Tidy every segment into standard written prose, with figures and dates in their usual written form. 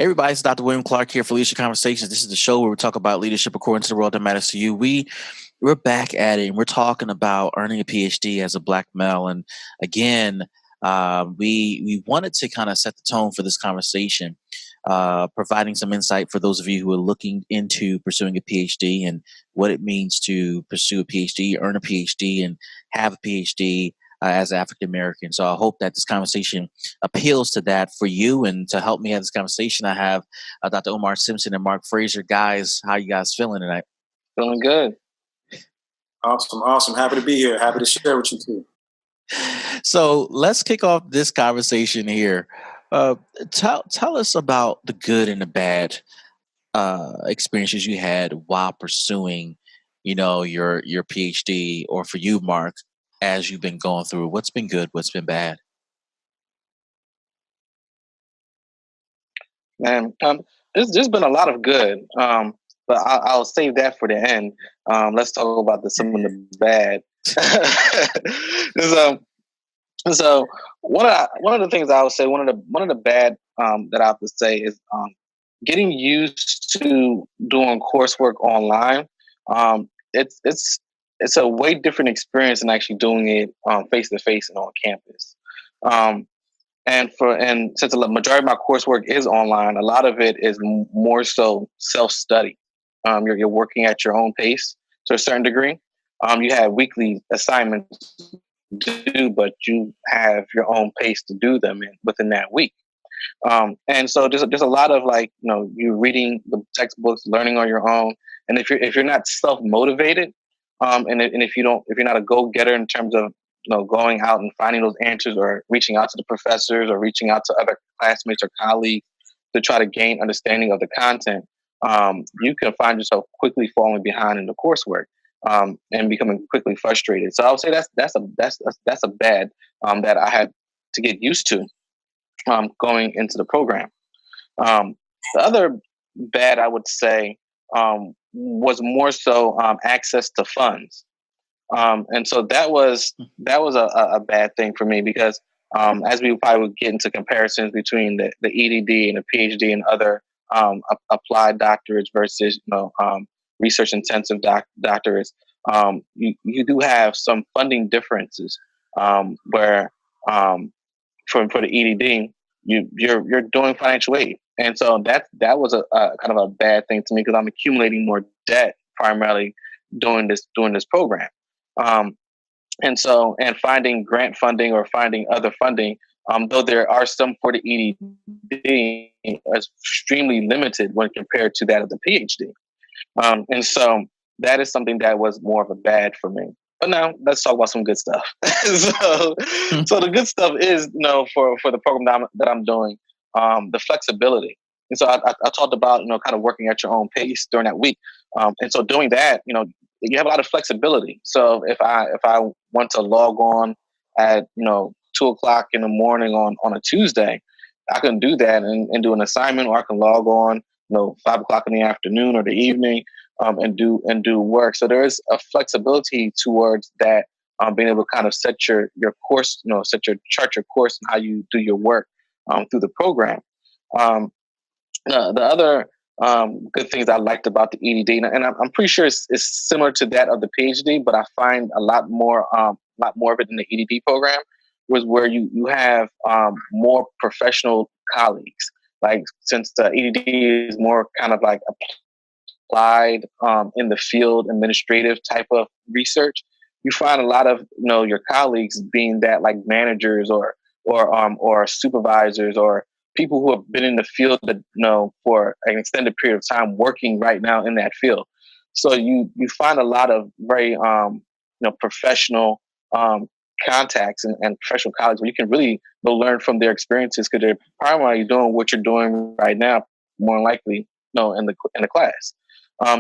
Hey everybody, it's Dr. William Clark here for Leadership Conversations. This is the show where we talk about leadership according to the world that matters to you. We're back at it, and we're talking about earning a PhD as a Black male. And again, we wanted to kind of set the tone for this conversation, providing some insight for those of you who are looking into pursuing a PhD and what it means to pursue a PhD, earn a PhD, and have a PhD. As African American. So I hope that this conversation appeals to that for you. And to help me have this conversation, I have Dr. Omar Simpson and Mark Frazier. Guys, how you guys feeling tonight? Feeling good. Awesome. Happy to be here. Happy to share with you too. So let's kick off this conversation here. Tell us about the good and the bad experiences you had while pursuing, your PhD, or for you, Mark, as you've been going through. What's been good? What's been bad? Man, there's been a lot of good, but I'll save that for the end. Let's talk about some of the bad. So one of the things I would say, one of the bad that I have to say is getting used to doing coursework online. It's a way different experience than actually doing it face to face and on campus. And since the majority of my coursework is online, a lot of it is more so self-study. You're working at your own pace to a certain degree. You have weekly assignments to do, but you have your own pace to do them within that week. And so there's a lot of you reading the textbooks, learning on your own. And if you're not self-motivated, and if you're not a go-getter in terms of going out and finding those answers, or reaching out to the professors, or reaching out to other classmates or colleagues to try to gain understanding of the content, you can find yourself quickly falling behind in the coursework, and becoming quickly frustrated. So I would say that's a bad that I had to get used to going into the program. The other bad, I would say, was more so access to funds. And so that was a bad thing for me, because as we probably would get into comparisons between the EDD and the PhD and other applied doctorates versus research intensive doctorates, you do have some funding differences where for the EDD you're doing financial aid, and so that was a kind of a bad thing to me, because I'm accumulating more debt primarily doing this program. And finding grant funding or finding other funding, though there are some for the EDD, is extremely limited when compared to that of the PhD. And so that is something that was more of a bad for me. But now let's talk about some good stuff. So the good stuff is, for the program that I'm doing, the flexibility. And so I talked about, kind of working at your own pace during that week. And so doing that, you have a lot of flexibility. So if I want to log on at 2:00 in the morning on a Tuesday, I can do that and do an assignment, or I can log on 5:00 in the afternoon or the evening, and do work. So there is a flexibility towards that, being able to kind of set your course, chart your course and how you do your work through the program. The other good things I liked about the EDD, and I'm pretty sure it's similar to that of the PhD, but I find a lot more of it in the EDD program, was where you have more professional colleagues. Like, since the EDD is more kind of like applied in the field administrative type of research, you find a lot of your colleagues being that, like, managers or supervisors, or people who have been in the field for an extended period of time, working right now in that field. So you find a lot of very professional contacts and professional colleagues where you can really learn from their experiences, because they're primarily doing what you're doing right now, more likely in the class.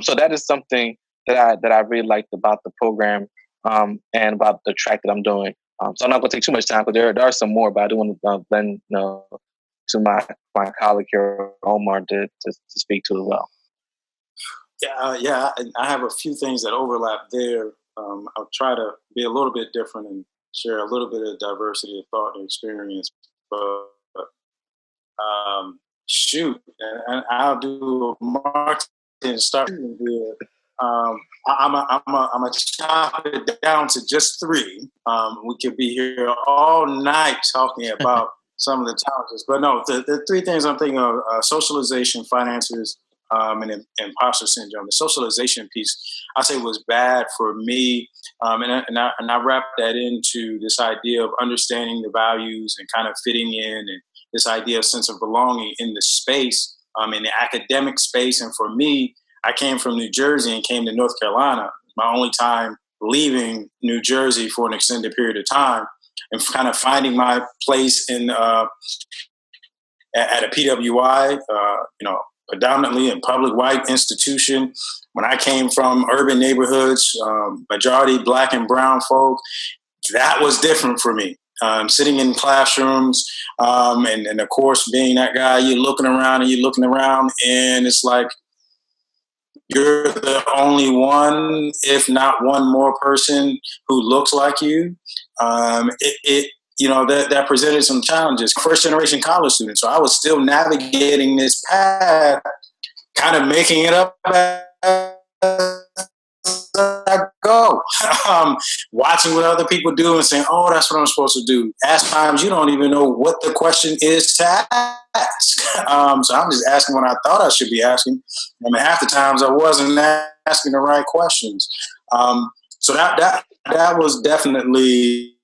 So that is something that I really liked about the program, and about the track that I'm doing. So I'm not going to take too much time, because there are some more, but I do want to lend to my colleague here, Omar, to speak to as well. Yeah. I have a few things that overlap there. I'll try to be a little bit different and share a little bit of diversity of thought and experience. But shoot, and I'll do a marketing start here. I'm a chop it down to just three. We could be here all night talking about some of the challenges, but no, the three things I'm thinking of: socialization, finances, and imposter syndrome. The socialization piece, I say, was bad for me, and I wrap that into this idea of understanding the values and kind of fitting in, and this idea of sense of belonging in the space, in the academic space. And for me, I came from New Jersey and came to North Carolina. My only time leaving New Jersey for an extended period of time, and kind of finding my place in at a PWI, predominantly a public white institution. When I came from urban neighborhoods, majority Black and brown folk, that was different for me. Sitting in classrooms, and of course, being that guy, you're looking around, and it's like you're the only one, if not one more person who looks like you. That presented some challenges. First generation college student, so I was still navigating this path, kind of making it up as I go. Watching what other people do and saying, "Oh, that's what I'm supposed to do." At times, you don't even know what the question is to ask. So I'm just asking what I thought I should be asking. I mean, half the times I wasn't asking the right questions. So that was definitely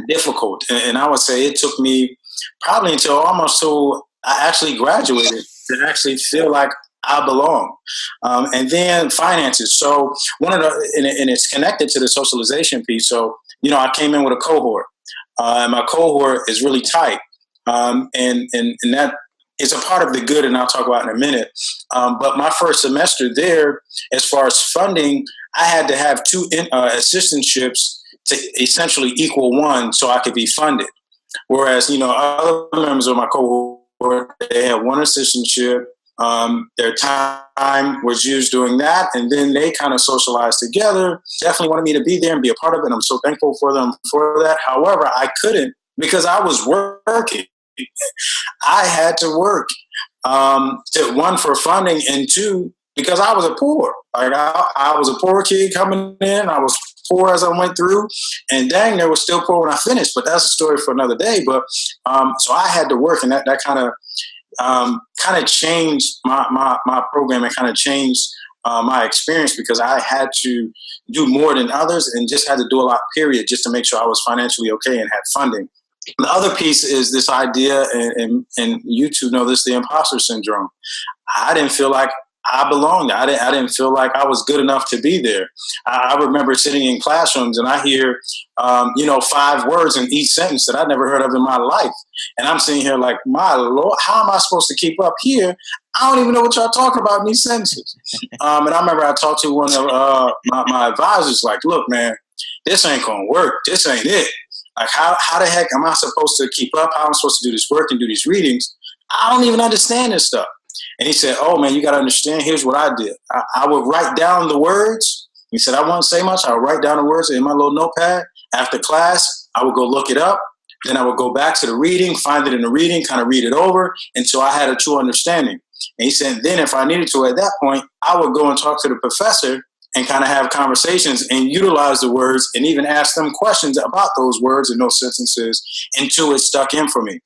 difficult, and I would say it took me probably until I actually graduated to actually feel like I belong. And then finances. So and it's connected to the socialization piece. So, I came in with a cohort, and my cohort is really tight. And that is a part of the good, and I'll talk about in a minute. But my first semester there, as far as funding, I had to have two assistantships to essentially equal one so I could be funded. Whereas, other members of my cohort, they had one assistantship. Their time was used doing that, and then they kind of socialized together. Definitely wanted me to be there and be a part of it, and I'm so thankful for them for that. However, I couldn't because I was working. I had to work, one, for funding, and two, because I was a poor. Like I was a poor kid coming in. I was poor as I went through, and dang, they were still poor when I finished. But that's a story for another day. But so I had to work, and that kind of changed my program, and kind of changed my experience, because I had to do more than others and just had to do a lot, period, just to make sure I was financially okay and had funding. The other piece is this idea, and you two know this, the imposter syndrome. I didn't feel like I belonged. I didn't feel like I was good enough to be there. I remember sitting in classrooms and I hear, 5 words in each sentence that I'd never heard of in my life. And I'm sitting here like, my Lord, how am I supposed to keep up here? I don't even know what y'all talking about in these sentences. And I remember I talked to one of my advisors, like, look, man, this ain't going to work. This ain't it. Like, how the heck am I supposed to keep up? How am I supposed to do this work and do these readings? I don't even understand this stuff. And he said, oh, man, you got to understand. Here's what I did. I would write down the words. He said, I wouldn't say much. I would write down the words in my little notepad. After class, I would go look it up. Then I would go back to the reading, find it in the reading, kind of read it over until I had a true understanding. And he said, then if I needed to at that point, I would go and talk to the professor and kind of have conversations and utilize the words and even ask them questions about those words and those sentences until it stuck in for me.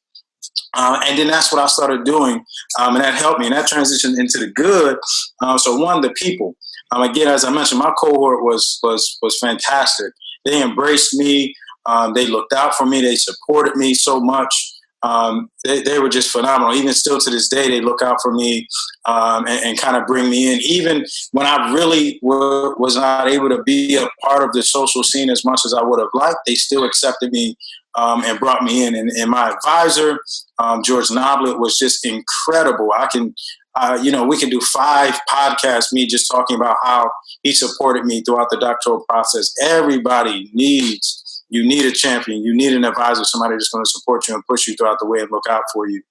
And then that's what I started doing, and that helped me, and that transitioned into the good. So one, the people. Again, as I mentioned, my cohort was fantastic. They embraced me. They looked out for me. They supported me so much. They were just phenomenal. Even still to this day, they look out for me and kind of bring me in. Even when I really was not able to be a part of the social scene as much as I would have liked, they still accepted me and brought me in. And my advisor, George Noblet, was just incredible. I can, we can do 5 podcasts, me just talking about how he supported me throughout the doctoral process. Everybody you need a champion. You need an advisor, somebody that's going to support you and push you throughout the way and look out for you.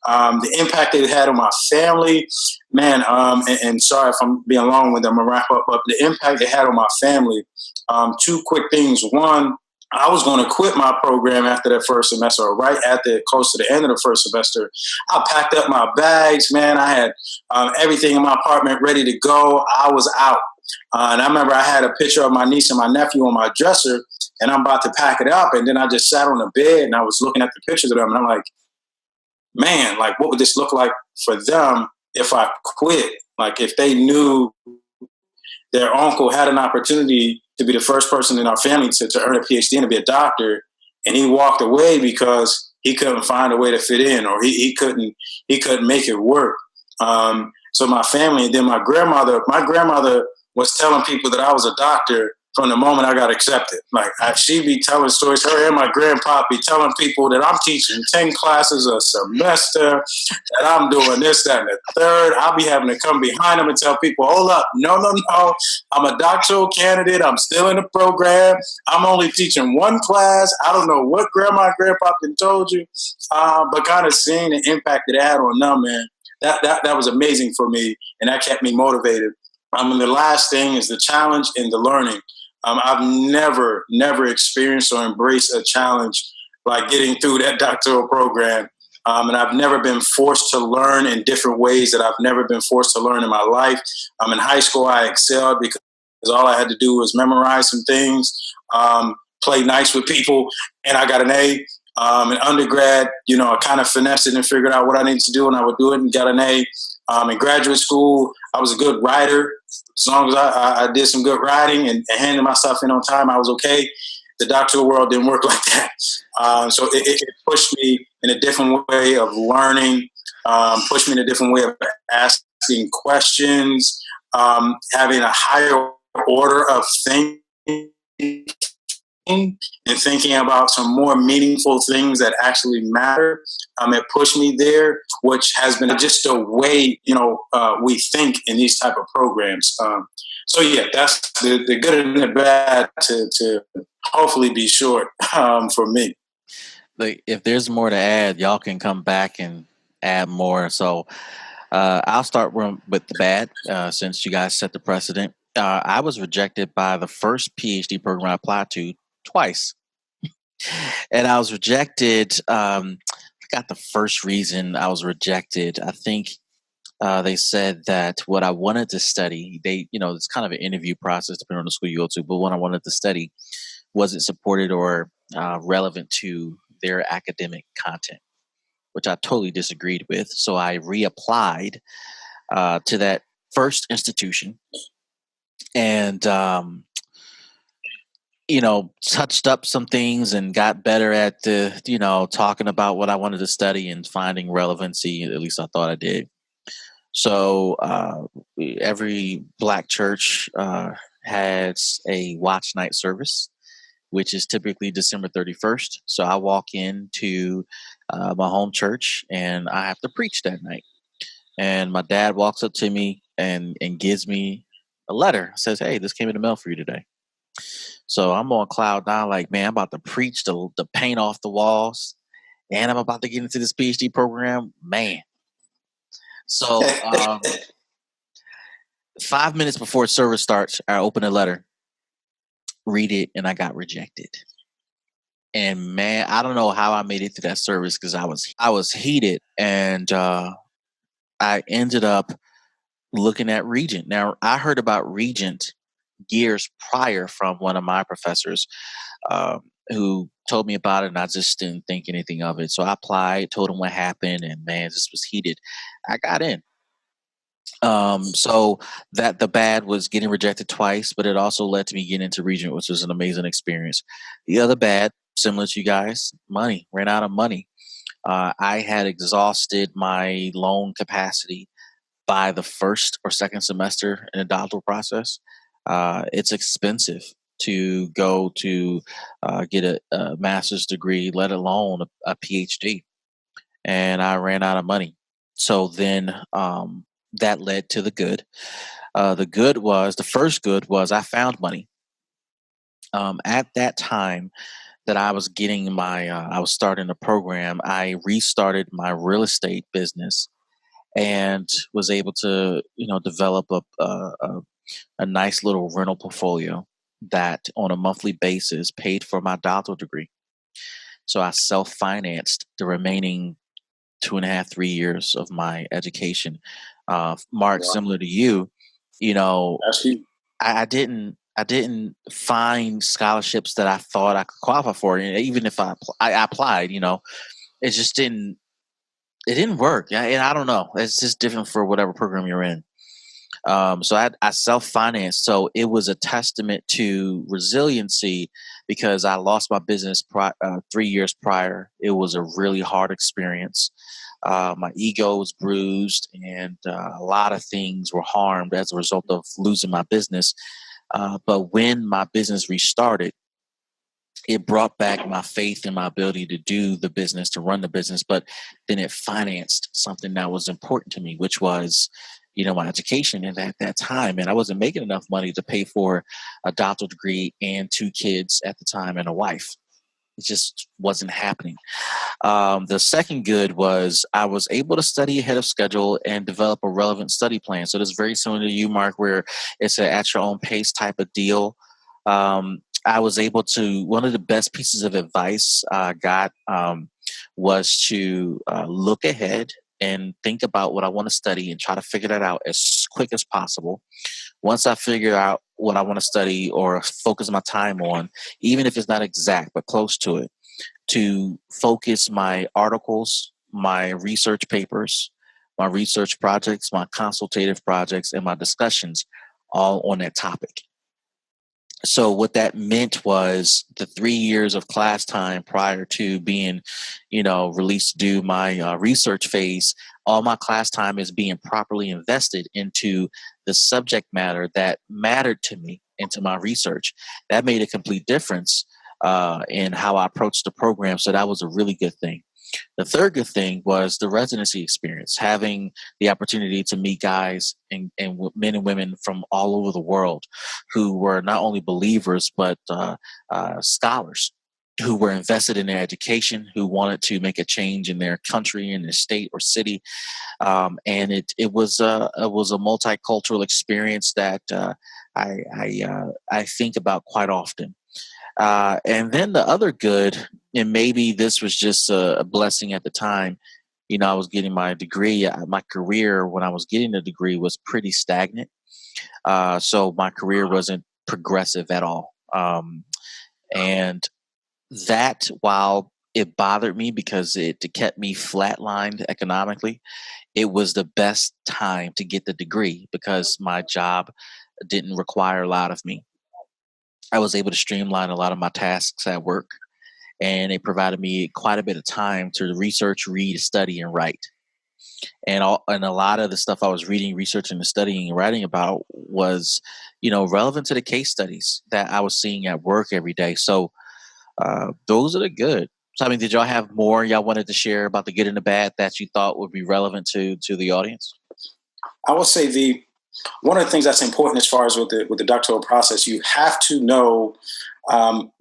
The impact it had on my family, man, and sorry if I'm being long with them, I'm going to wrap up, but the impact it had on my family, 2 quick things. One, I was going to quit my program after that first semester, or right at the close to the end of the first semester. I packed up my bags, man. I had everything in my apartment ready to go. I was out. And I remember I had a picture of my niece and my nephew on my dresser, and I'm about to pack it up. And then I just sat on the bed and I was looking at the pictures of them, and I'm like, man, like, what would this look like for them if I quit? Like, if they knew their uncle had an opportunity to be the first person in our family to earn a PhD and to be a doctor, and he walked away because he couldn't find a way to fit in, or he couldn't make it work. So my family, and then my grandmother was telling people that I was a doctor from the moment I got accepted. Like, she'd be telling stories. Her and my grandpa be telling people that I'm teaching 10 classes a semester, that I'm doing this, that, and the third. I'll be having to come behind them and tell people, hold up, no. I'm a doctoral candidate. I'm still in the program. I'm only teaching one class. I don't know what grandma and grandpa told you, but kind of seeing the impact it had on them, man, that was amazing for me, and that kept me motivated. And the last thing is the challenge and the learning. I've never experienced or embraced a challenge like getting through that doctoral program. And I've never been forced to learn in different ways that I've never been forced to learn in my life. In high school, I excelled because all I had to do was memorize some things, play nice with people, and I got an A. In undergrad, I kind of finessed it and figured out what I needed to do, and I would do it and got an A. In graduate school, I was a good writer. As long as I did some good writing and handed my stuff in on time, I was okay. The doctoral world didn't work like that. So it pushed me in a different way of learning, pushed me in a different way of asking questions, having a higher order of thinking and thinking about some more meaningful things that actually matter. It pushed me there, which has been just the way, we think in these type of programs. So yeah, that's the good and the bad to hopefully be short for me. Like, if there's more to add, y'all can come back and add more. So I'll start with the bad, since you guys set the precedent. I was rejected by the first PhD program I applied to twice. And I was rejected. I forgot the first reason I was rejected. I think they said that what I wanted to study, it's kind of an interview process depending on the school you go to, but what I wanted to study wasn't supported or relevant to their academic content, which I totally disagreed with. So I reapplied to that first institution and, touched up some things and got better at talking about what I wanted to study and finding relevancy. At least I thought I did. So every Black church has a watch night service, which is typically December 31st. So I walk into my home church and I have to preach that night. And my dad walks up to me and gives me a letter. Says, "Hey, this came in the mail for you today." So I'm on cloud nine, like, man, I'm about to preach the paint off the walls, and I'm about to get into this PhD program, man. So 5 minutes before service starts, I open a letter, read it, and I got rejected. And man, I don't know how I made it through that service because I was heated, and I ended up looking at Regent. Now, I heard about Regent years prior from one of my professors who told me about it, and I just didn't think anything of it. So I applied, told him what happened, and man, this was heated. I got in. So that the bad was getting rejected twice, but it also led to me getting into Regent, which was an amazing experience. The other bad, similar to you guys, money. Ran out of money. I had exhausted my loan capacity by the first or second semester in the doctoral process. It's expensive to go to get a master's degree, let alone a PhD. And I ran out of money. So then that led to the good. The first good was I found money. At that time that I was I was starting a program, I restarted my real estate business and was able to, develop a nice little rental portfolio that on a monthly basis paid for my doctoral degree. So I self-financed the remaining 2.5, 3 years of my education. Mark, Wow. similar to you, you know, That's huge. I didn't find scholarships that I thought I could qualify for. And even if I applied, it just didn't work. And I don't know. It's just different for whatever program you're in. So I self-financed. So it was a testament to resiliency because I lost my business 3 years prior. It was a really hard experience. My ego was bruised, and a lot of things were harmed as a result of losing my business. But when my business restarted, it brought back my faith in my ability to do the business, to run the business, but then it financed something that was important to me, which was, my education. And at that time, and I wasn't making enough money to pay for a doctoral degree and 2 kids at the time and a wife. It just wasn't happening. The second good was I was able to study ahead of schedule and develop a relevant study plan. So this is very similar to you, Mark, where it's an at your own pace type of deal. I was able to, one of the best pieces of advice I got was to look ahead and think about what I want to study and try to figure that out as quick as possible. Once I figure out what I want to study or focus my time on, even if it's not exact, but close to it, to focus my articles, my research papers, my research projects, my consultative projects, and my discussions all on that topic. So what that meant was the 3 years of class time prior to being, released to do my research phase, all my class time is being properly invested into the subject matter that mattered to me, into my research. That made a complete difference in how I approached the program. So that was a really good thing. The third good thing was the residency experience, having the opportunity to meet guys and men and women from all over the world who were not only believers, but scholars who were invested in their education, who wanted to make a change in their country, in their state or city. And it was a multicultural experience that I think about quite often. And then the other good, and maybe this was just a blessing at the time, I was getting my degree. My career when I was getting the degree was pretty stagnant. So my career wasn't progressive at all. And that, while it bothered me because it kept me flatlined economically, it was the best time to get the degree because my job didn't require a lot of me. I was able to streamline a lot of my tasks at work, and it provided me quite a bit of time to research, read, study, and write. And a lot of the stuff I was reading, researching, and studying and writing about was, relevant to the case studies that I was seeing at work every day. So those are the good. So, I mean, did y'all have more y'all wanted to share about the good and the bad that you thought would be relevant to the audience? I will say one of the things that's important as far as with the doctoral process, you have to know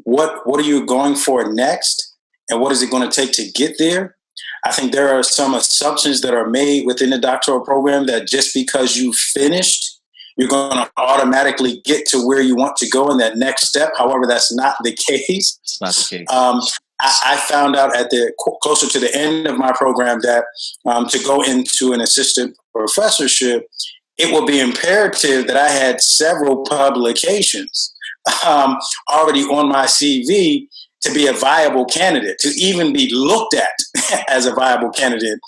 what are you going for next, and what is it going to take to get there. I think there are some assumptions that are made within the doctoral program that just because you finished, you're going to automatically get to where you want to go in that next step. However, that's not the case. It's not the case. I found out closer to the end of my program that to go into an assistant professorship, it will be imperative that I had several publications already on my CV to be a viable candidate, to even be looked at as a viable candidate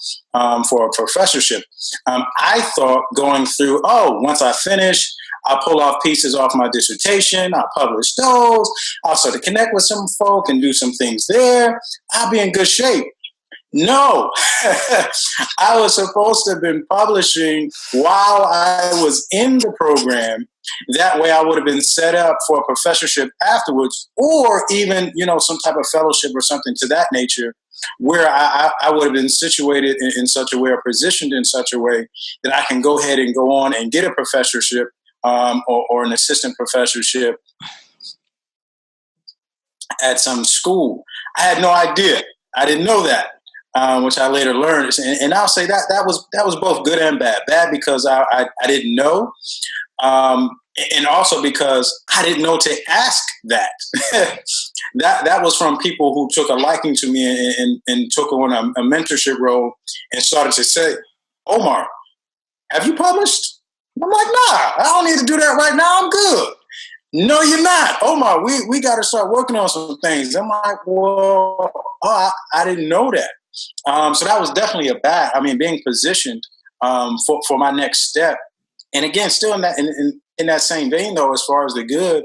for a professorship. I thought going through, once I finish, I'll pull off pieces off my dissertation, I'll publish those, I'll start to connect with some folk and do some things there, I'll be in good shape. No, I was supposed to have been publishing while I was in the program. That way I would have been set up for a professorship afterwards, or even, some type of fellowship or something to that nature, where I would have been situated in such a way or positioned in such a way that I can go ahead and go on and get a professorship or an assistant professorship at some school. I had no idea. I didn't know that. Which I later learned, and I'll say that was both good and bad. Bad because I didn't know, And also because I didn't know to ask that. that was from people who took a liking to me and took on a mentorship role and started to say, Omar, have you published? I'm like, nah, I don't need to do that right now. I'm good. No, you're not. Omar, we got to start working on some things. I'm like, well, I didn't know that. So that was definitely being positioned for my next step. And again, still in that same vein, though, as far as the good,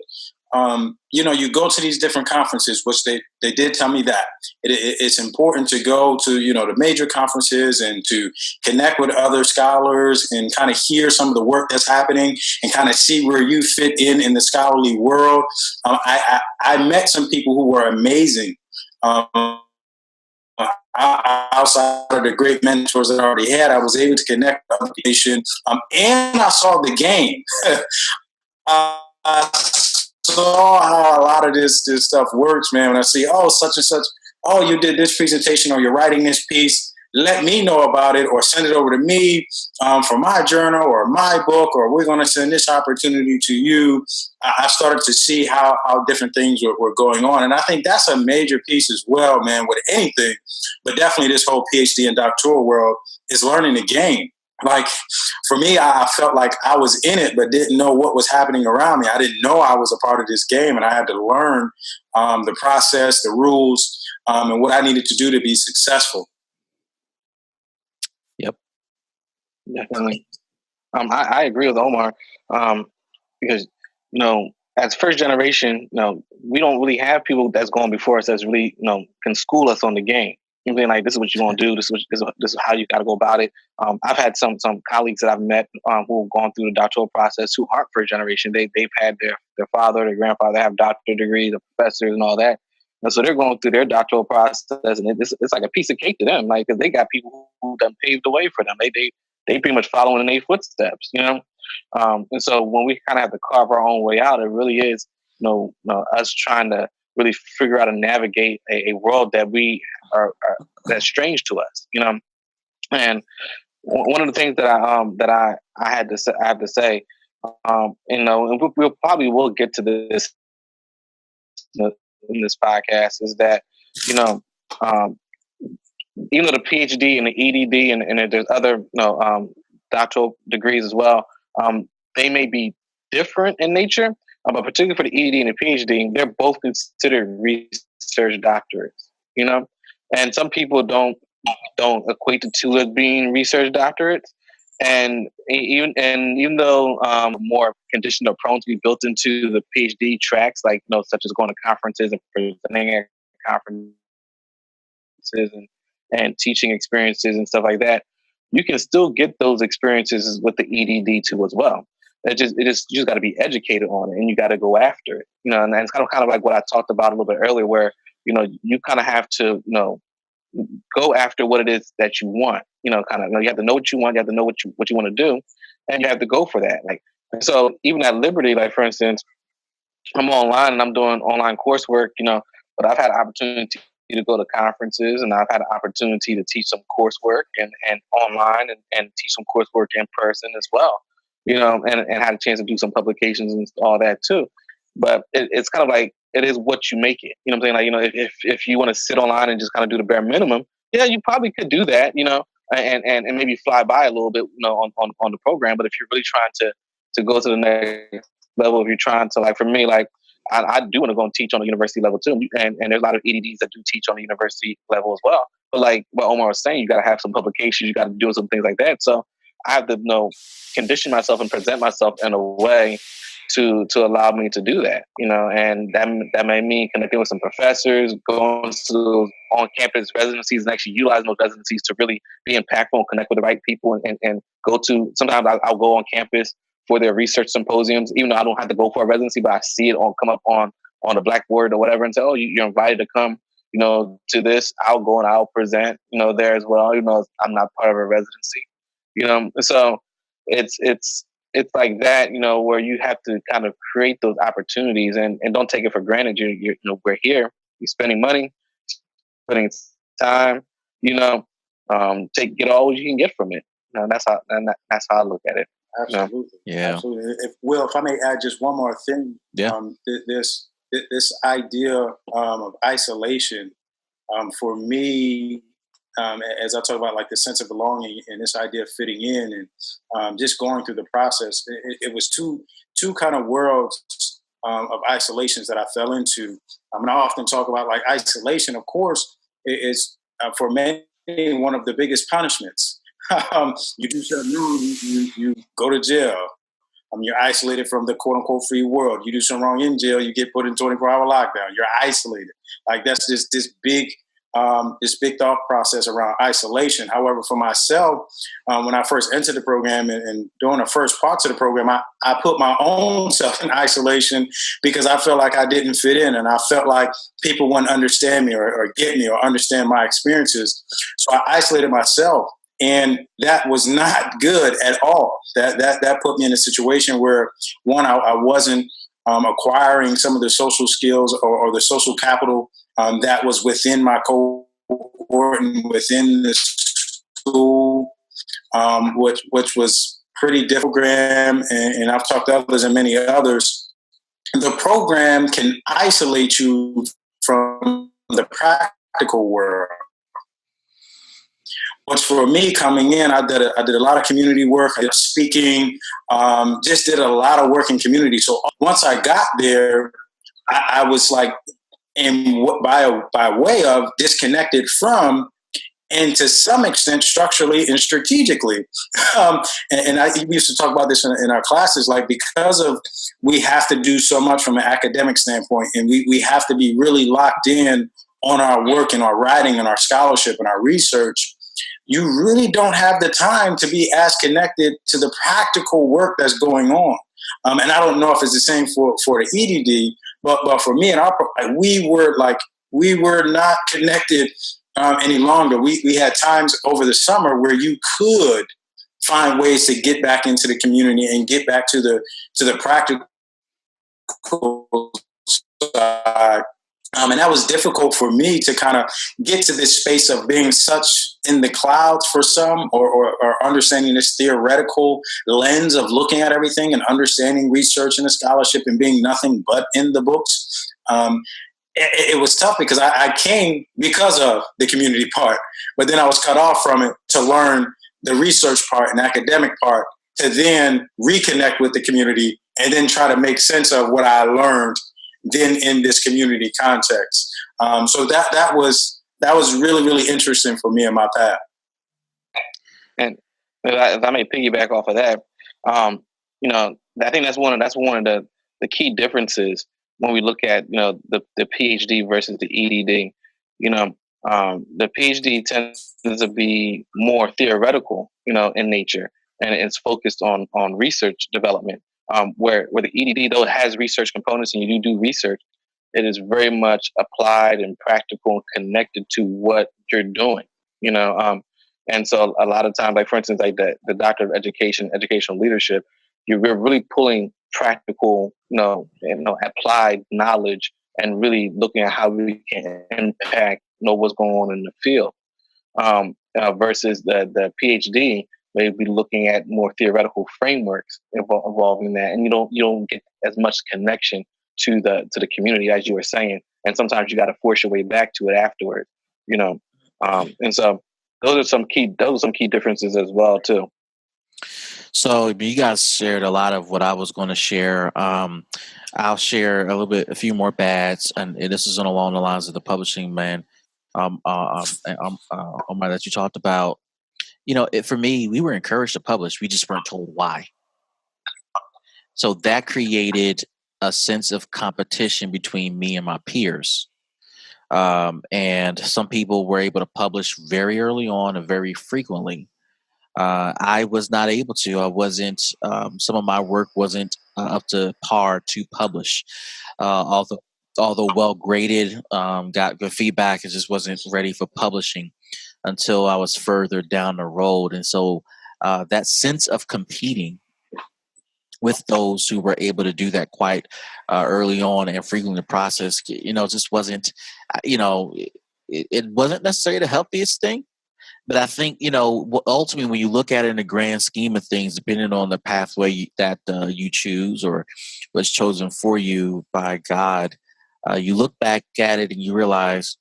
you go to these different conferences, which they did tell me that it's important to go to, the major conferences and to connect with other scholars and kind of hear some of the work that's happening and kind of see where you fit in the scholarly world. I met some people who were amazing. Outside of the great mentors that I already had, I was able to connect with the nation, and I saw the game. I saw how a lot of this stuff works, man. When I see, such and such, you did this presentation or you're writing this piece, let me know about it or send it over to me for my journal or my book, or we're going to send this opportunity to you. I started to see how different things were going on. And I think that's a major piece as well, man, with anything. But definitely this whole PhD and doctoral world is learning the game. Like, for me, I felt like I was in it, but didn't know what was happening around me. I didn't know I was a part of this game, and I had to learn the process, the rules, and what I needed to do to be successful. Yep. Definitely. I agree with Omar because, as first generation, we don't really have people that's going before us that's really, can school us on the game. You know, like, this is what you're going to do. This is how you got to go about it. I've had some colleagues that I've met who have gone through the doctoral process who aren't first generation. They've had their father, their grandfather have doctorate degrees, the professors and all that. And so they're going through their doctoral process, and it's like a piece of cake to them, like, because they got people who done paved the way for them. They pretty much following in their footsteps, And so when we kind of have to carve our own way out, it really is, us trying to really figure out and navigate a world that we are that's strange to us, And one of the things that I have to say, and we'll probably will get to this in this podcast, is that even though the PhD and the EDD and there's other doctoral degrees as well, they may be different in nature, but particularly for the EDD and the PhD, they're both considered research doctorates. And some people don't equate the two as being research doctorates. And even though more conditioned or prone to be built into the PhD tracks, like such as going to conferences and presenting at conferences and teaching experiences and stuff like that, you can still get those experiences with the EDD too as well. You just got to be educated on it, and you got to go after it. And it's kind of like what I talked about a little bit earlier, where you kind of have to go after what it is that you want. You have to know what you want. You have to know what you want to do, and you have to go for that. Like, so even at Liberty, like, for instance, I'm online and I'm doing online coursework. But I've had an opportunity to go to conferences, and I've had an opportunity to teach some coursework and online and teach some coursework in person as well. And had a chance to do some publications and all that too. But it's kind of like, it is what you make it. You know what I'm saying? Like, if you want to sit online and just kind of do the bare minimum, yeah, you probably could do that, and maybe fly by a little bit, on the program. But if you're really trying to go to the next level, if you're trying to, like, for me, like, I do want to go and teach on the university level too. And there's a lot of EDDs that do teach on the university level as well. But like what Omar was saying, you got to have some publications, you got to do some things like that. So I have to condition myself and present myself in a way to allow me to do that, and that may mean connecting with some professors, going to on-campus residencies, and actually utilizing those residencies to really be impactful and connect with the right people, and go to, sometimes I'll go on campus for their research symposiums, even though I don't have to go for a residency, but I see it come up on the blackboard or whatever, and say, you're invited to come, to this. I'll go and I'll present, there as well, I'm not part of a residency, so it's like that, where you have to kind of create those opportunities and don't take it for granted. We're here, you're spending money, spending time, get all you can get from it. That's how I look at it. Absolutely. Yeah. Absolutely. If I may add just one more thing, Yeah. This idea of isolation, for me, as I talk about like the sense of belonging and this idea of fitting in and just going through the process, it was two kind of worlds of isolations that I fell into. And I often talk about like isolation, of course, is for many one of the biggest punishments. You do something wrong, you go to jail. You're isolated from the quote unquote free world. You do something wrong in jail, you get put in 24-hour lockdown. You're isolated. Like that's just this big thought process around isolation. However, for myself, when I first entered the program and during the first parts of the program, I put my own self in isolation because I felt like I didn't fit in and I felt like people wouldn't understand me or get me or understand my experiences. So I isolated myself. And that was not good at all. That put me in a situation where, one, I wasn't acquiring some of the social skills or the social capital that was within my cohort and within the school, which was pretty difficult. And I've talked to others and many others. The program can isolate you from the practical world. But for me coming in, I did a lot of community work, I did speaking, just did a lot of work in community. So once I got there, I was like, by way of disconnected from, and to some extent structurally and strategically. And I used to talk about this in our classes, like because of we have to do so much from an academic standpoint, and we have to be really locked in on our work and our writing and our scholarship and our research. You really don't have the time to be as connected to the practical work that's going on. And I don't know if it's the same for the EDD, but for me and we were not connected any longer. We had times over the summer where you could find ways to get back into the community and get back to the practical side. And that was difficult for me to kind of get to this space of being such in the clouds for some, or understanding this theoretical lens of looking at everything and understanding research and the scholarship and being nothing but in the books. It was tough because I came because of the community part, but then I was cut off from it to learn the research part and academic part, to then reconnect with the community and then try to make sense of what I learned then in this community context. So that was really, really interesting for me in my path. And if I may piggyback off of that, I think that's one of the key differences when we look at the PhD versus the EDD. The PhD tends to be more theoretical, in nature, and it's focused on research development. Where the EDD, though it has research components and you do research, it is very much applied and practical and connected to what you're doing. And so a lot of times, like for instance, like the Doctorate of Educational Leadership, we're really pulling practical, applied knowledge and really looking at how we can impact, what's going on in the field. Versus the PhD, maybe looking at more theoretical frameworks involving that, and you don't get as much connection to the community as you were saying, and sometimes you got to force your way back to it afterwards, and so those are some key differences as well too. So you guys shared a lot of what I was going to share. I'll share a few more bads, and this is along the lines of the publishing man, that you talked about. For me, we were encouraged to publish. We just weren't told why. So that created a sense of competition between me and my peers. And some people were able to publish very early on and very frequently. I was not able to. I wasn't. Some of my work wasn't up to par to publish. Although well graded, got good feedback, it just wasn't ready for publishing until I was further down the road. And so that sense of competing with those who were able to do that quite early on and frequently in the process, just wasn't, it wasn't necessarily the healthiest thing. But I think, ultimately, when you look at it in the grand scheme of things, depending on the pathway that you choose or was chosen for you by God, you look back at it and you realize,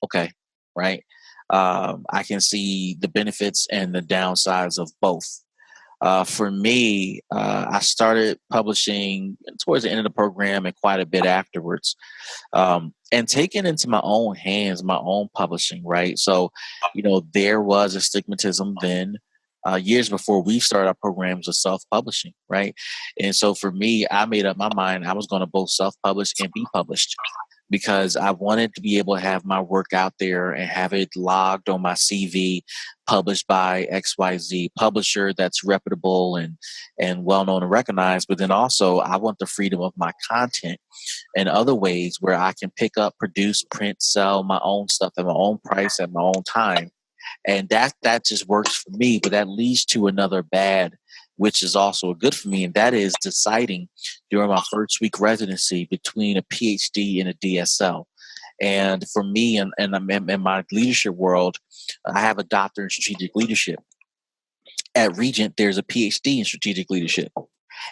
okay, right? I can see the benefits and the downsides of both. For me, I started publishing towards the end of the program and quite a bit afterwards, and taking into my own hands, my own publishing, right? So, there was a stigmatism then. Years before we started our programs of self-publishing, right? And so for me, I made up my mind I was going to both self-publish and be published because I wanted to be able to have my work out there and have it logged on my CV, published by XYZ publisher that's reputable and well known and recognized. But then also, I want the freedom of my content and other ways where I can pick up, produce, print, sell my own stuff at my own price at my own time. And that just works for me. But that leads to another bad, which is also good for me, and that is deciding during my first week residency between a PhD and a DSL. And for me, and I'm in my leadership world, I have a doctorate in strategic leadership. At Regent, there's a PhD in strategic leadership.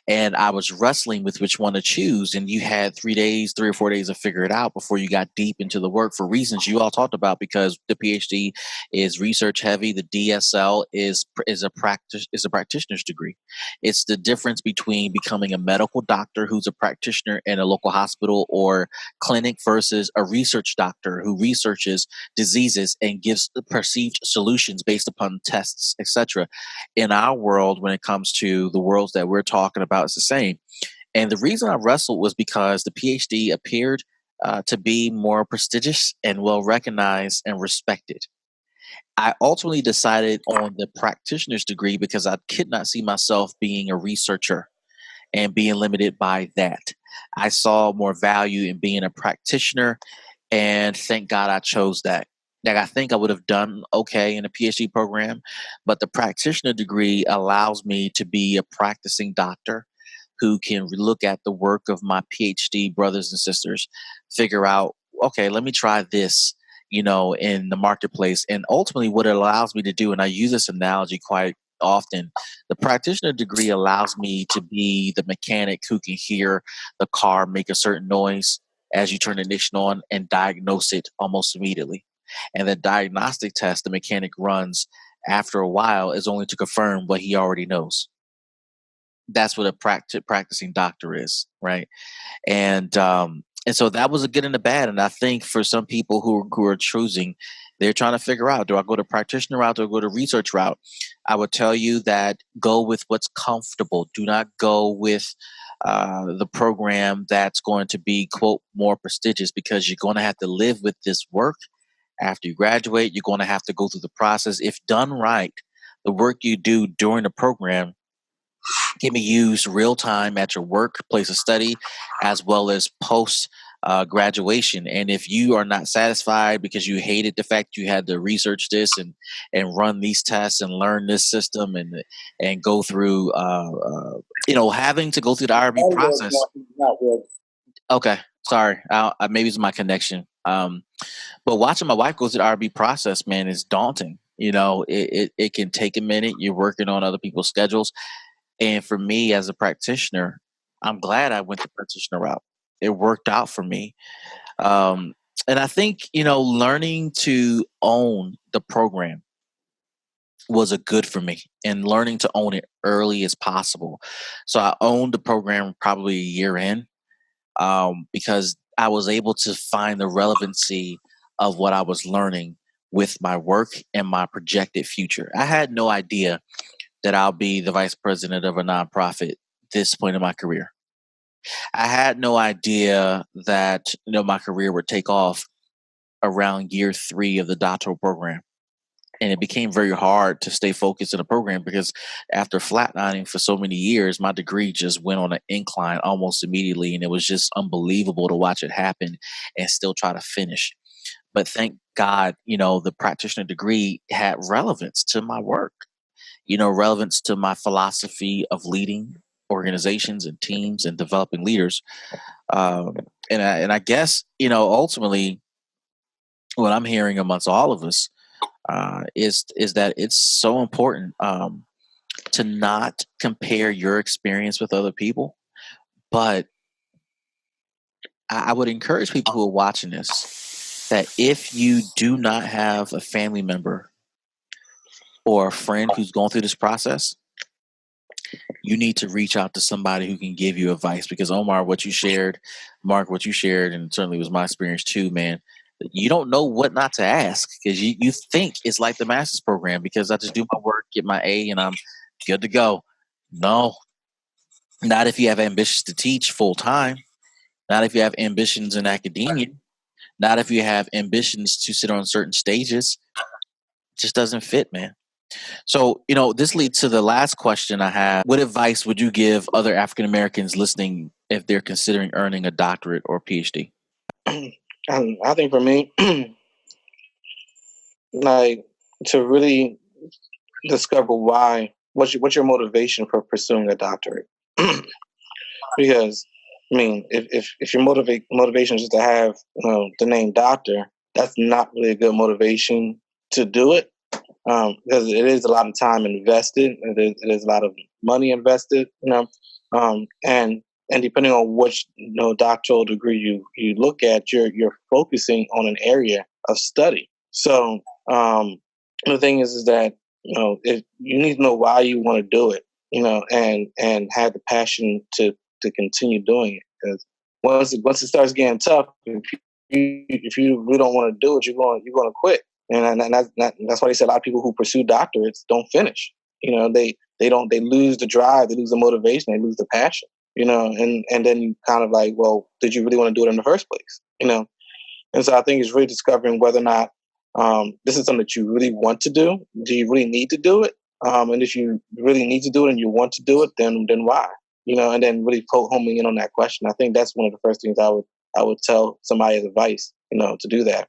And I was wrestling with which one to choose. And you had 3 or 4 days to figure it out before you got deep into the work for reasons you all talked about. Because the PhD is research heavy, the DSL is a practitioner's degree. It's the difference between becoming a medical doctor who's a practitioner in a local hospital or clinic versus a research doctor who researches diseases and gives perceived solutions based upon tests, etc. In our world, when it comes to the worlds that we're talking about, it's the same. And the reason I wrestled was because the PhD appeared to be more prestigious and well recognized and respected. I ultimately decided on the practitioner's degree because I could not see myself being a researcher and being limited by that. I saw more value in being a practitioner, and thank God I chose that. Like, I think I would have done okay in a PhD program, but the practitioner degree allows me to be a practicing doctor who can look at the work of my PhD brothers and sisters, figure out, okay, let me try this, in the marketplace. And ultimately, what it allows me to do, and I use this analogy quite often, the practitioner degree allows me to be the mechanic who can hear the car make a certain noise as you turn the ignition on and diagnose it almost immediately. And the diagnostic test the mechanic runs after a while is only to confirm what he already knows. That's what a practicing doctor is, right? And so that was a good and a bad. And I think for some people who are choosing, they're trying to figure out: do I go to practitioner route? Do I go to research route? I would tell you that go with what's comfortable. Do not go with the program that's going to be, quote, more prestigious, because you're going to have to live with this work after you graduate. You're going to have to go through the process. If done right, the work you do during the program can be used real time at your work, place of study, as well as post graduation. And if you are not satisfied because you hated the fact you had to research this and run these tests and learn this system and go through having to go through the IRB process. Okay, sorry, maybe it's my connection. But watching my wife go through the IRB process, man, is daunting. It can take a minute. You're working on other people's schedules. And for me as a practitioner, I'm glad I went the practitioner route. It worked out for me. And I think, learning to own the program was a good for me, and learning to own it early as possible. So I owned the program probably a year in, because I was able to find the relevancy of what I was learning with my work and my projected future. I had no idea that I'll be the vice president of a nonprofit this point in my career. I had no idea that my career would take off around year 3 of the doctoral program. And it became very hard to stay focused in the program because after flatlining for so many years, my degree just went on an incline almost immediately. And it was just unbelievable to watch it happen and still try to finish. But thank God, the practitioner degree had relevance to my work, relevance to my philosophy of leading organizations and teams and developing leaders. And I guess, ultimately, what I'm hearing amongst all of us, is that it's so important to not compare your experience with other people. But I would encourage people who are watching this that if you do not have a family member or a friend who's going through this process, you need to reach out to somebody who can give you advice. Because Omar, what you shared, Mark, what you shared, and certainly was my experience too, man. You don't know what not to ask because you think it's like the master's program because I just do my work, get my A, and I'm good to go. No, not if you have ambitions to teach full time. Not if you have ambitions in academia. Not if you have ambitions to sit on certain stages. It just doesn't fit, man. So, this leads to the last question I have. What advice would you give other African Americans listening if they're considering earning a doctorate or PhD? I think for me, like to really discover what's your motivation for pursuing a doctorate. Because I mean, if your motivation is just to have the name doctor, that's not really a good motivation to do it, because it is a lot of time invested, it is a lot of money invested, and depending on which doctoral degree you look at, you're focusing on an area of study. So the thing is that if you need to know why you want to do it, and have the passion to continue doing it. Because once it starts getting tough, if you really don't want to do it, you're going to quit. And that's why they say a lot of people who pursue doctorates don't finish. They lose the drive, they lose the motivation, they lose the passion. And then you kind of like, well, did you really want to do it in the first place? And so I think it's really discovering whether or not this is something that you really want to do. Do you really need to do it? And if you really need to do it and you want to do it, then why? And then really homing in on that question. I think that's one of the first things I would tell somebody as advice, to do that.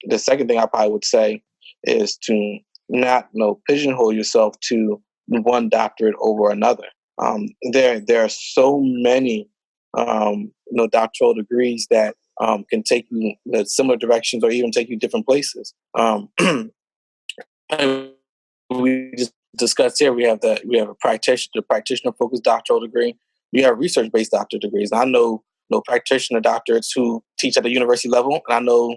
The second thing I probably would say is to not pigeonhole yourself to one doctorate over another. There are so many doctoral degrees that can take you similar directions or even take you different places. We just discussed here. We have a practitioner focused doctoral degree. We have research based doctorate degrees. And I know practitioner doctorates who teach at the university level, and I know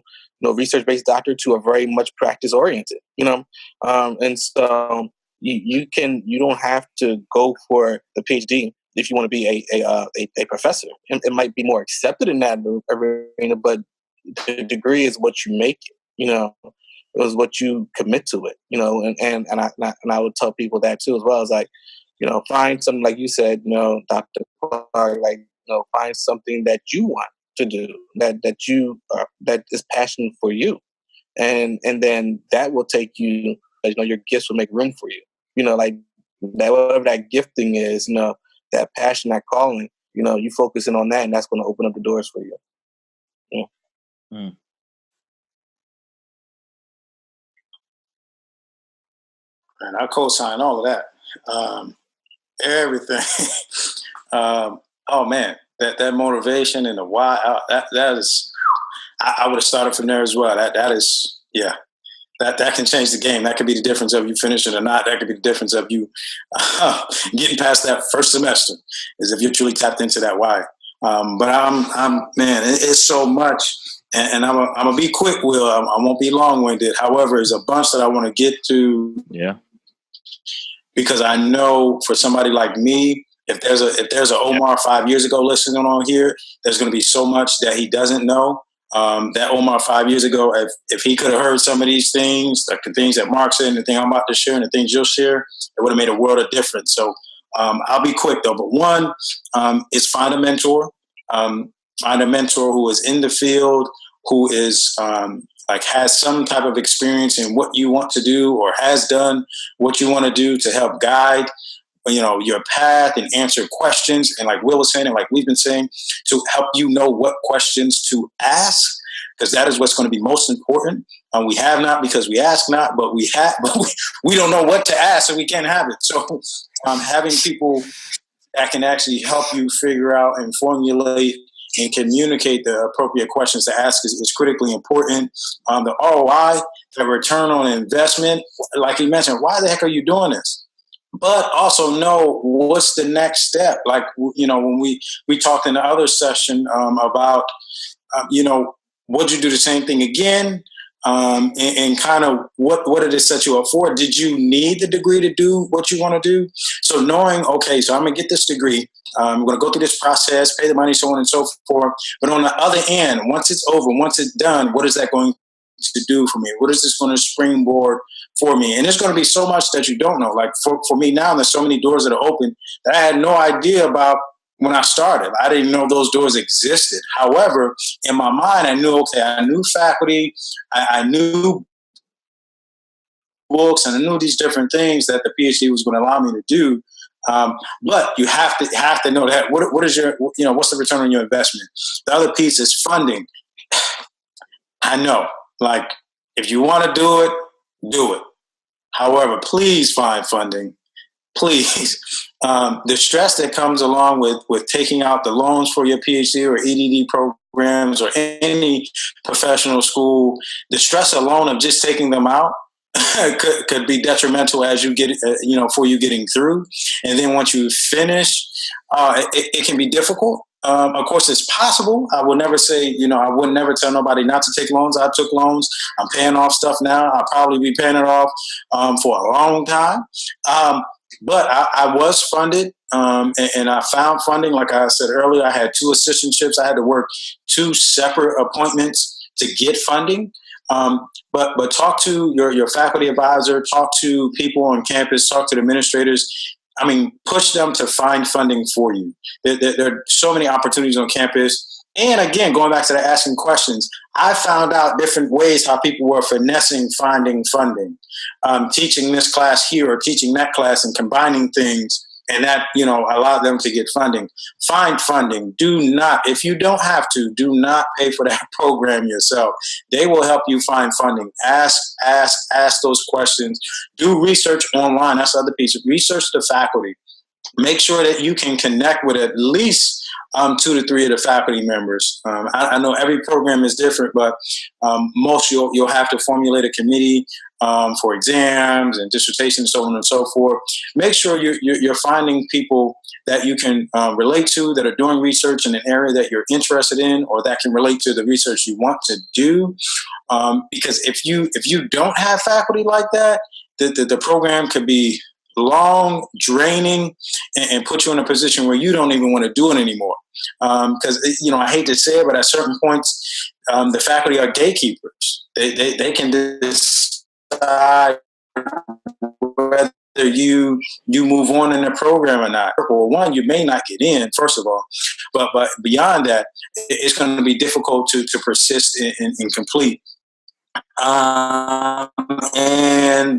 research based doctorates who are very much practice oriented. And so you don't have to go for the PhD if you want to be a professor. It might be more accepted in that arena, but the degree is what you make it. It was what you commit to it, and I would tell people that too as well. It's like, find something like you said, Dr. Clark, like, find something that you want to do, that is passionate for you, and then that will take you. Your gifts will make room for you. Like that, whatever that gifting is, that passion, that calling, you focusing on that, and that's going to open up the doors for you. Yeah. Mm. And I co-sign all of that. Everything. Oh man, that motivation and the why. That is. I would have started from there as well. That is, yeah. That can change the game. That could be the difference of you finishing or not. That could be the difference of you getting past that first semester. Is if you're truly tapped into that why. But I'm man. It's so much. And I'm gonna be quick, Will. I won't be long-winded. However, there's a bunch that I want to get to. Yeah. Because I know for somebody like me, if there's a Omar 5 years ago listening on here, there's going to be so much that he doesn't know. That Omar 5 years ago, if he could have heard some of these things, like the things that Mark said, and the thing I'm about to share, and the things you'll share, it would have made a world of difference. So I'll be quick though. But one is find a mentor. Find a mentor who is in the field, who is has some type of experience in what you want to do or has done what you want to do to help guide, your path and answer questions. And like Will was saying, and like we've been saying, to help you know what questions to ask, because that is what's going to be most important. We have not because we ask not, but we have, but we don't know what to ask, so we can't have it. So having people that can actually help you figure out and formulate and communicate the appropriate questions to ask is critically important. The ROI, the return on investment, like you mentioned, why the heck are you doing this? But also know what's the next step. Like, when we talked in the other session about, would you do the same thing again? And kind of what did it set you up for? Did you need the degree to do what you want to do? So knowing, okay, so I'm going to get this degree. I'm going to go through this process, pay the money, so on and so forth. But on the other end, once it's over, once it's done, what is that going to do for me? What is this going to springboard for me? And there's going to be so much that you don't know. Like for me now, there's so many doors that are open that I had no idea about when I started. I didn't know those doors existed. However, in my mind, I knew, okay, I knew faculty, I knew books, and I knew these different things that the PhD was going to allow me to do. But you have to know that what is your, what's the return on your investment? The other piece is funding. I know, like, if you want to do it, do it. However, please find funding. Please. The stress that comes along with taking out the loans for your PhD or EDD programs or any professional school, the stress alone of just taking them out could be detrimental as you get, for you getting through. And then once you finish, it can be difficult. Of course, it's possible. I would never say, I would never tell nobody not to take loans. I took loans. I'm paying off stuff now. I'll probably be paying it off for a long time. But I was funded, and I found funding. Like I said earlier, I had 2 assistantships. I had to work 2 separate appointments to get funding. But talk to your faculty advisor, talk to people on campus, talk to the administrators. I mean, push them to find funding for you. There are so many opportunities on campus. And again, going back to the asking questions, I found out different ways how people were finessing finding funding, teaching this class here or teaching that class and combining things. And that, allowed them to get funding. Find funding. Do not, if you don't have to, do not pay for that program yourself. They will help you find funding. Ask those questions. Do research online. That's the other piece. Research the faculty. Make sure that you can connect with at least 2 to 3 of the faculty members. I know every program is different, but most you'll have to formulate a committee for exams and dissertations, so on and so forth. Make sure you're finding people that you can relate to, that are doing research in an area that you're interested in, or that can relate to the research you want to do. Because if you don't have faculty like that, the program could be long, draining, and put you in a position where you don't even want to do it anymore. Because I hate to say it, but at certain points, the faculty are gatekeepers. They can decide whether you move on in the program or not. Or one, you may not get in, first of all, but beyond that, it's going to be difficult to persist and complete. And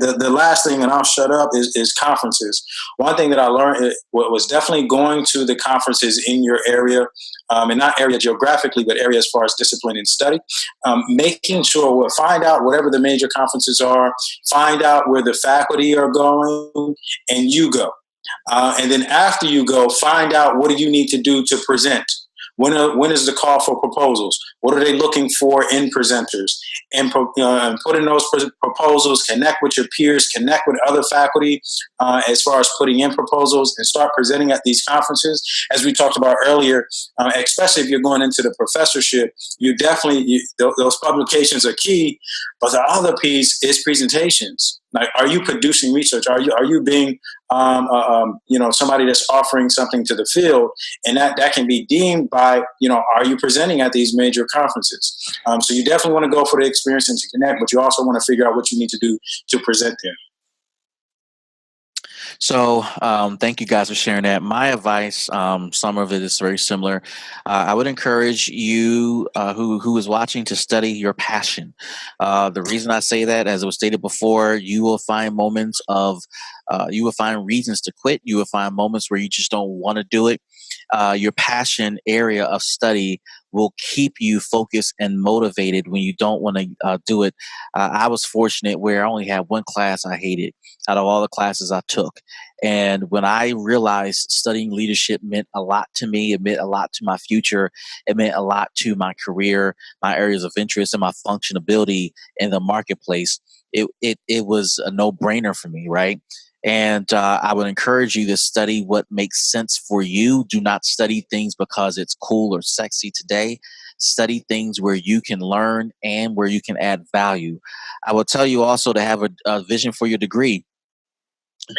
the last thing, and I'll shut up, is conferences. One thing that I learned was definitely going to the conferences in your area, and not area geographically, but area as far as discipline and study. Making sure, find out whatever the major conferences are, find out where the faculty are going, and you go. And then after you go, find out what do you need to do to present. When is the call for proposals? What are they looking for in presenters? And put in those proposals, connect with your peers, connect with other faculty as far as putting in proposals, and start presenting at these conferences. As we talked about earlier, especially if you're going into the professorship, those publications are key. But the other piece is presentations. Like, are you producing research? Are you being somebody that's offering something to the field? And that can be deemed by, are you presenting at these major conferences? So you definitely want to go for the experience and to connect, but you also want to figure out what you need to do to present there. So thank you guys for sharing that. My advice, some of it is very similar. I would encourage you who is watching to study your passion. The reason I say that, as it was stated before, you will find moments of, you will find reasons to quit. You will find moments where you just don't want to do it. Your passion area of study will keep you focused and motivated when you don't want to do it. I was fortunate where I only had one class I hated out of all the classes I took. And when I realized studying leadership meant a lot to me, it meant a lot to my future, it meant a lot to my career, my areas of interest, and my functionability in the marketplace, it was a no brainer for me, right? And I would encourage you to study what makes sense for you. Do not study things because it's cool or sexy today. Study things where you can learn and where you can add value. I will tell you also to have a vision for your degree.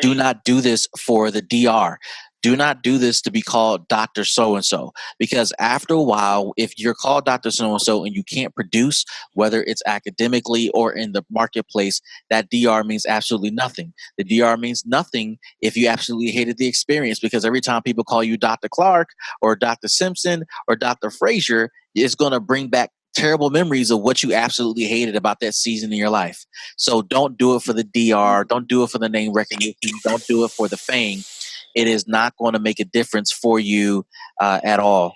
Do not do this for the DR. Do not do this to be called Dr. So and so, because after a while, if you're called Dr. So and so and you can't produce, whether it's academically or in the marketplace, that DR means absolutely nothing. The DR means nothing if you absolutely hated the experience, because every time people call you Dr. Clark or Dr. Simpson or Dr. Frazier, it's going to bring back terrible memories of what you absolutely hated about that season in your life. So don't do it for the DR. Don't do it for the name recognition. Don't do it for the fame. It is not going to make a difference for you at all.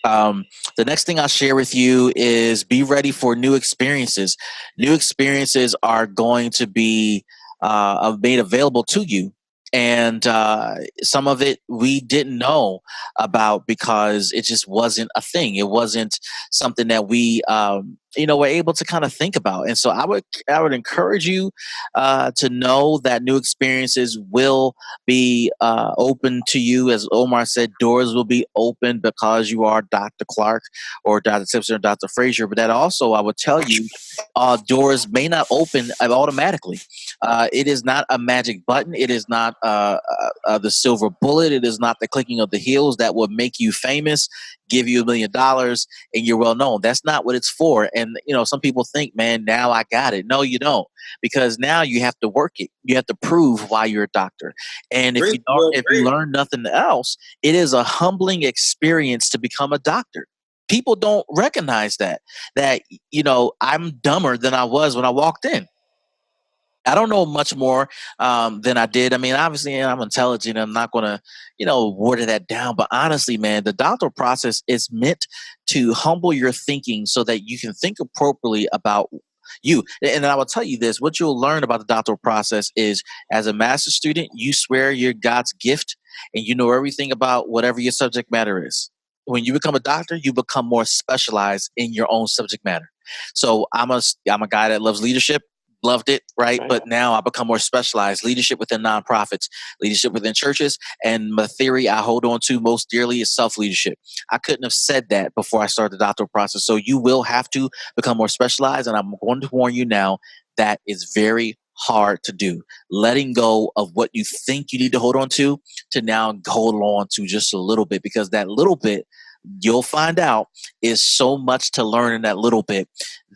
The next thing I'll share with you is be ready for new experiences. New experiences are going to be made available to you. And some of it we didn't know about because it just wasn't a thing. It wasn't something that we, were able to kind of think about. And so I would encourage you to know that new experiences will be open to you. As Omar said, doors will be open because you are Dr. Clark or Dr. Simpson or Dr. Frazier. But that also, I would tell you, doors may not open automatically. It is not a magic button. It is not the silver bullet. It is not the clicking of the heels that will make you famous, give you $1 million, and you're well known. That's not what it's for. And some people think, man, now I got it. No, you don't, because now you have to work it. You have to prove why you're a doctor. And if you learn nothing else, it is a humbling experience to become a doctor. People don't recognize that I'm dumber than I was when I walked in. I don't know much more than I did. I mean, obviously, I'm intelligent. I'm not going to, water that down. But honestly, man, the doctoral process is meant to humble your thinking so that you can think appropriately about you. And I will tell you this: what you'll learn about the doctoral process is, as a master's student, you swear you're God's gift, and you know everything about whatever your subject matter is. When you become a doctor, you become more specialized in your own subject matter. So I'm a guy that loves leadership. Loved it, right? But now I become more specialized. Leadership within nonprofits, leadership within churches, and the theory I hold on to most dearly is self-leadership. I couldn't have said that before I started the doctoral process. So you will have to become more specialized, and I'm going to warn you now, that is very hard to do. Letting go of what you think you need to hold on to now hold on to just a little bit, because that little bit, you'll find out, is so much to learn in that little bit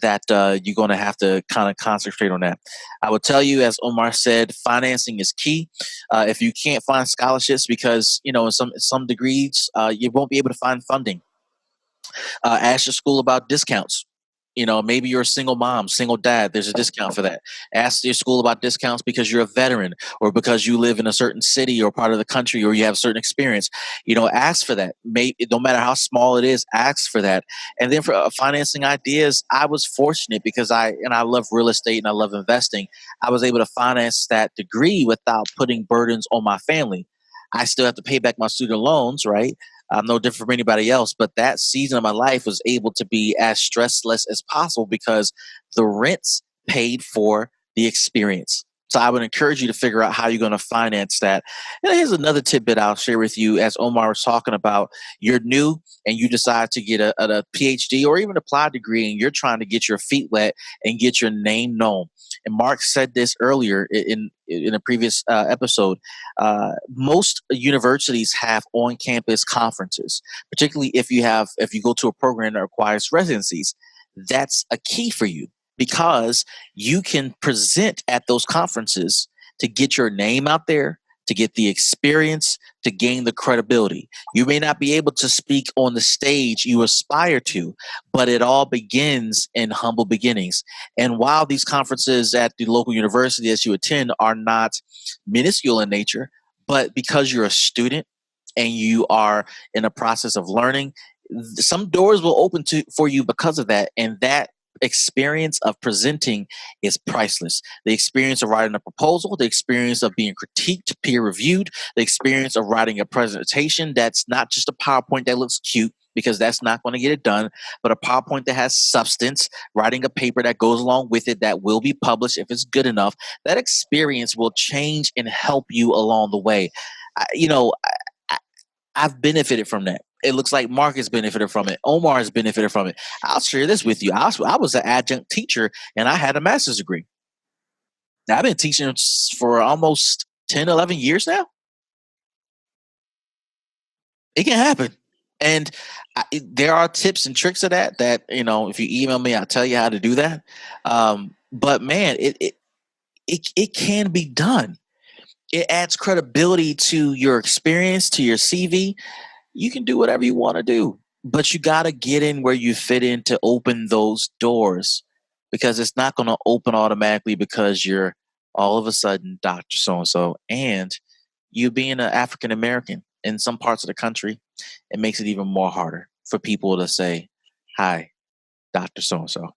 that you're going to have to kind of concentrate on that. I would tell you, as Omar said, financing is key. If you can't find scholarships because, in some degrees, you won't be able to find funding. Ask your school about discounts. Maybe you're a single mom, single dad. There's a discount for that. Ask your school about discounts because you're a veteran or because you live in a certain city or part of the country or you have a certain experience. Ask for that. No matter how small it is, ask for that. And then for financing ideas, I was fortunate because I love real estate and I love investing. I was able to finance that degree without putting burdens on my family. I still have to pay back my student loans, right? I'm no different from anybody else, but that season of my life was able to be as stressless as possible because the rents paid for the experience. So I would encourage you to figure out how you're going to finance that. And here's another tidbit I'll share with you. As Omar was talking about, you're new and you decide to get a PhD or even applied degree, and you're trying to get your feet wet and get your name known. And Mark said this earlier in a previous episode. Most universities have on-campus conferences, particularly if you go to a program that requires residencies. That's a key for you because you can present at those conferences to get your name out there, to get the experience, to gain the credibility. You may not be able to speak on the stage you aspire to, but it all begins in humble beginnings. And while these conferences at the local university that you attend are not minuscule in nature, but because you're a student and you are in a process of learning, some doors will open for you because of that. And that experience of presenting is priceless. The experience of writing a proposal, the experience of being critiqued, peer reviewed, the experience of writing a presentation that's not just a PowerPoint that looks cute, because that's not going to get it done, but a PowerPoint that has substance, writing a paper that goes along with it that will be published if it's good enough. That experience will change and help you along the way. I've benefited from that. It looks like Mark has benefited from it. Omar has benefited from it. I'll share this with you. I was an adjunct teacher and I had a master's degree. Now, I've been teaching for almost 10, 11 years now. It can happen. And there are tips and tricks of that, if you email me, I'll tell you how to do that. But man, it can be done. It adds credibility to your experience, to your CV. You can do whatever you want to do, but you got to get in where you fit in to open those doors, because it's not going to open automatically because you're all of a sudden Dr. So-and-so, and you being an African American in some parts of the country, it makes it even more harder for people to say, hi, Dr. So-and-so.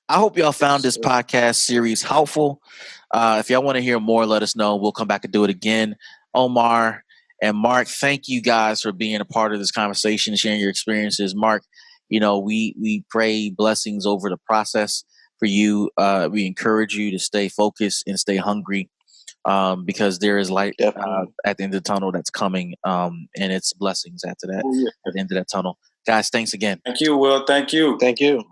I hope y'all found this podcast series helpful. If y'all want to hear more, let us know. We'll come back and do it again. Omar and Mark, thank you guys for being a part of this conversation, sharing your experiences. Mark, we pray blessings over the process for you. We encourage you to stay focused and stay hungry, because there is light at the end of the tunnel that's coming, and it's blessings after that, at the end of that tunnel. Guys, thanks again. Thank you, Will. Thank you. Thank you.